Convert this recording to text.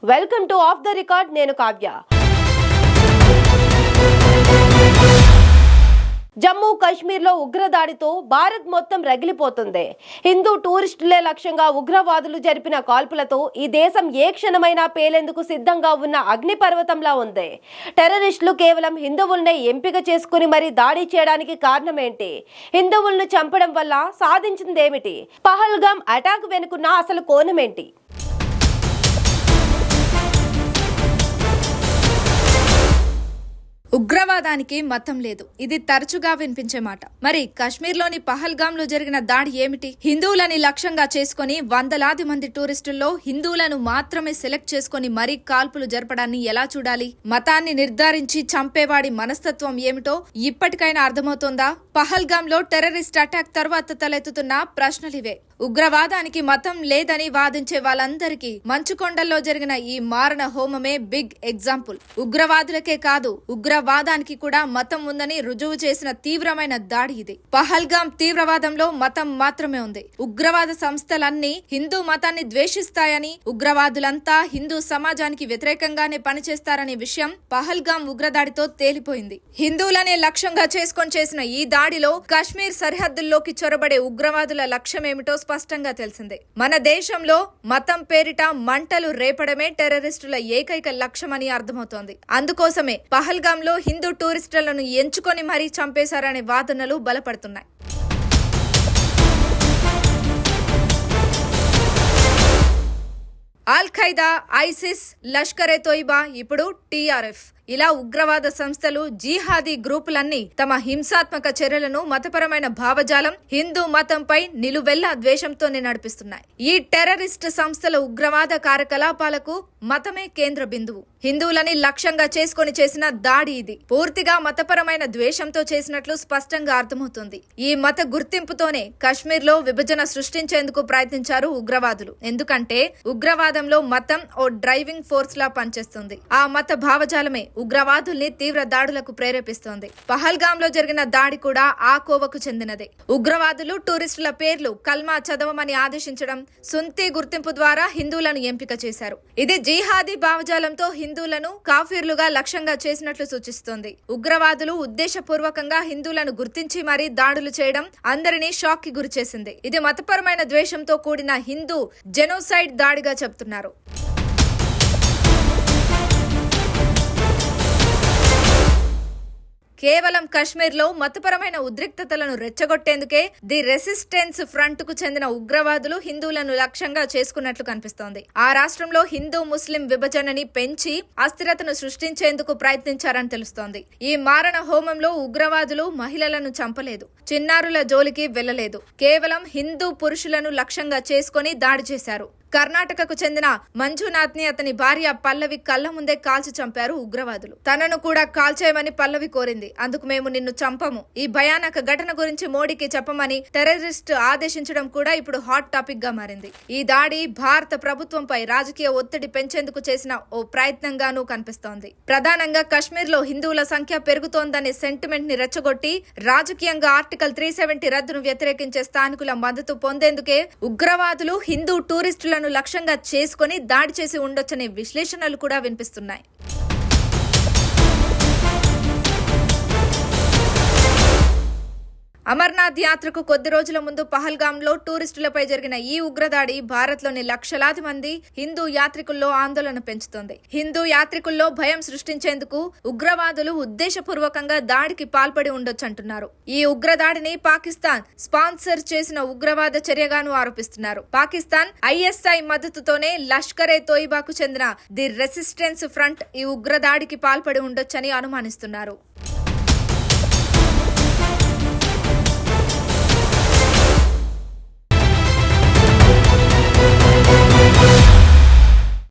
Welcome to of the record. నేను కావ్య. జమ్మూ కాశ్మీర్లో ఉగ్రదాడితో భారత్ మొత్తం రగిలిపోతుంది. హిందూ టూరిస్టులే లక్ష్యంగా ఉగ్రవాదులు జరిపిన కాల్పులతో ఈ దేశం ఏ క్షణమైనా పేలేందుకు సిద్ధంగా ఉన్న అగ్నిపర్వతంలా ఉంది. టెర్రరిస్టులు కేవలం హిందువుల్నే ఎంపిక చేసుకుని మరీ దాడి చేయడానికి కారణమేంటి? హిందువులను చంపడం వల్ల సాధించిందేమిటి? పహల్గామ్ అటాక్ వెనుకున్న అసలు కోణమేంటి? ఉగ్రవాదానికి మతం లేదు. ఇది తరచుగా వినిపించే మాట. మరి కశ్మీర్లోని పహల్గామ్ లో జరిగిన దాడి ఏమిటి? హిందువులని లక్ష్యంగా చేసుకుని వందలాది మంది టూరిస్టుల్లో హిందువులను మాత్రమే సెలెక్ట్ చేసుకుని మరీ కాల్పులు జరపడాన్ని ఎలా చూడాలి? మతాన్ని నిర్ధారించి చంపేవాడి మనస్తత్వం ఏమిటో ఇప్పటికైనా అర్థమవుతోందా? పహల్గామ్ లో టెర్రరిస్ట్ అటాక్ తర్వాత తలెత్తుతున్న ప్రశ్నలివే. ఉగ్రవాదానికి మతం లేదని వాదించే వాళ్ళందరికీ మంచుకొండల్లో జరిగిన ఈ మారణ హోమమే బిగ్ ఎగ్జాంపుల్. ఉగ్రవాదులకే కాదు, ఉగ్రవాదానికి కూడా మతం ఉందని రుజువు చేసిన తీవ్రమైన దాడి ఇది. పహల్గామ్ తీవ్రవాదంలో మతం మాత్రమే ఉంది. ఉగ్రవాద సంస్థలన్నీ హిందూ మతాన్ని ద్వేషిస్తాయని, ఉగ్రవాదులంతా హిందూ సమాజానికి వ్యతిరేకంగానే పనిచేస్తారనే విషయం పహల్గామ్ ఉగ్రదాడితో తేలిపోయింది. హిందువులనే లక్ష్యంగా చేసుకొని చేసిన ఈ దాడిలో కశ్మీర్ సరిహద్దుల్లోకి చొరబడే ఉగ్రవాదుల లక్ష్యమేమిటో స్పష్టంగా తెలిసిందే. మన దేశంలో మతం పేరిట మంటలు రేపడమే టెర్రరిస్టుల ఏకైక లక్ష్యమని అర్థమవుతోంది. అందుకోసమే పహల్గామ్ లో హిందూ టూరిస్టులను ఎంచుకొని మరీ చంపేశారనే వాదనలు బలపడుతున్నాయి. అల్ ఖైదా, ఐసిస్, లష్కరే తోయిబా, ఇప్పుడు టీఆర్ఎఫ్ ఇలా ఉగ్రవాద సంస్థలు, జిహాదీ గ్రూపులన్నీ తమ హింసాత్మక చర్యలను మతపరమైన భావజాలం, హిందూ మతంపై నిలువెల్లా ద్వేషంతోనే నడిపిస్తున్నాయి. ఈ టెర్రరిస్ట్ సంస్థల ఉగ్రవాద కార్యకలాపాలకు మతమే కేంద్ర బిందువు. హిందువులని లక్ష్యంగా చేసుకుని చేసిన దాడి ఇది. పూర్తిగా మతపరమైన ద్వేషంతో చేసినట్లు స్పష్టంగా అర్థమవుతుంది. ఈ మత గుర్తింపుతోనే కశ్మీర్ లో విభజన సృష్టించేందుకు ప్రయత్నించారు ఉగ్రవాదులు. ఎందుకంటే ఉగ్రవాదంలో మతం ఓ డ్రైవింగ్ ఫోర్స్ లా పనిచేస్తుంది. ఆ మత భావజాలమే ఉగ్రవాదుల్ని తీవ్ర దాడులకు ప్రేరేపిస్తోంది. పహల్గామ్ లో జరిగిన దాడి కూడా ఆ కోవకు చెందినదే. ఉగ్రవాదులు టూరిస్టుల పేర్లు కల్మా చదవమని ఆదేశించడం, సుంతి గుర్తింపు ద్వారా హిందువులను ఎంపిక చేశారు. ఇది జిహాదీ భావజాలంతో హిందువులను కాఫీర్లుగా లక్ష్యంగా చేసినట్లు సూచిస్తోంది. ఉగ్రవాదులు ఉద్దేశపూర్వకంగా హిందువులను గుర్తించి మరీ దాడులు చేయడం అందరినీ షాక్ కి గురిచేసింది. ఇది మతపరమైన ద్వేషంతో కూడిన హిందూ జెనోసైడ్ దాడిగా చెబుతున్నారు. కేవలం కశ్మీర్ లో మతపరమైన ఉద్రిక్తతలను రెచ్చగొట్టేందుకే ది రెసిస్టెన్స్ ఫ్రంట్ కు చెందిన ఉగ్రవాదులు హిందువులను లక్ష్యంగా చేసుకున్నట్లు కనిపిస్తోంది. ఆ రాష్ట్రంలో హిందూ ముస్లిం విభజనని పెంచి అస్థిరతను సృష్టించేందుకు ప్రయత్నించారని తెలుస్తోంది. ఈ మారణ హోమంలో ఉగ్రవాదులు మహిళలను చంపలేదు, చిన్నారుల జోలికి వెళ్లలేదు. కేవలం హిందూ పురుషులను లక్ష్యంగా చేసుకుని దాడి చేశారు. కర్ణాటకకు చెందిన మంజునాథ్ ని అతని భార్య పల్లవి కళ్ల ముందే కాల్చి చంపారు ఉగ్రవాదులు. తనను కూడా కాల్చేయమని పల్లవి కోరింది. అందుకు మేము నిన్ను చంపము, ఈ భయానక ఘటన గురించి మోడీకి చెప్పమని టెర్రరిస్ట్ ఆదేశించడం కూడా ఇప్పుడు హాట్ టాపిక్ గా మారింది. ఈ దాడి భారత ప్రభుత్వంపై రాజకీయ ఒత్తిడి పెంచేందుకు చేసిన ఓ ప్రయత్నంగానూ కనిపిస్తోంది. ప్రధానంగా కశ్మీర్ లో హిందువుల సంఖ్య పెరుగుతోందనే సెంటిమెంట్ ని రెచ్చగొట్టి రాజకీయంగా ఆర్టికల్ 370 రద్దును వ్యతిరేకించే స్థానికుల మద్దతు పొందేందుకే ఉగ్రవాదులు హిందూ టూరిస్టుల లక్ష్యంగా చేసుకుని దాడి చేసి ఉండొచ్చనే విశ్లేషణలు కూడా వినిపిస్తున్నాయి. అమర్నాథ్ యాత్రకు కొద్ది రోజుల ముందు పహల్గామ్ లో టూరిస్టులపై జరిగిన ఈ ఉగ్రదాడి భారత్ లోని లక్షలాది మంది హిందూ యాత్రికుల్లో ఆందోళన పెంచుతోంది. హిందూ యాత్రికుల్లో భయం సృష్టించేందుకు ఉగ్రవాదులు ఉద్దేశపూర్వకంగా దాడికి పాల్పడి ఉండొచ్చంటున్నారు. ఈ ఉగ్రదాడిని పాకిస్తాన్ స్పాన్సర్ చేసిన ఉగ్రవాద చర్యగాను ఆరోపిస్తున్నారు. పాకిస్తాన్ ఐఎస్ఐ మద్దతుతోనే లష్కరే తోయిబాకు చెందిన ది రెసిస్టెన్స్ ఫ్రంట్ ఈ ఉగ్రదాడికి పాల్పడి ఉండొచ్చని అనుమానిస్తున్నారు.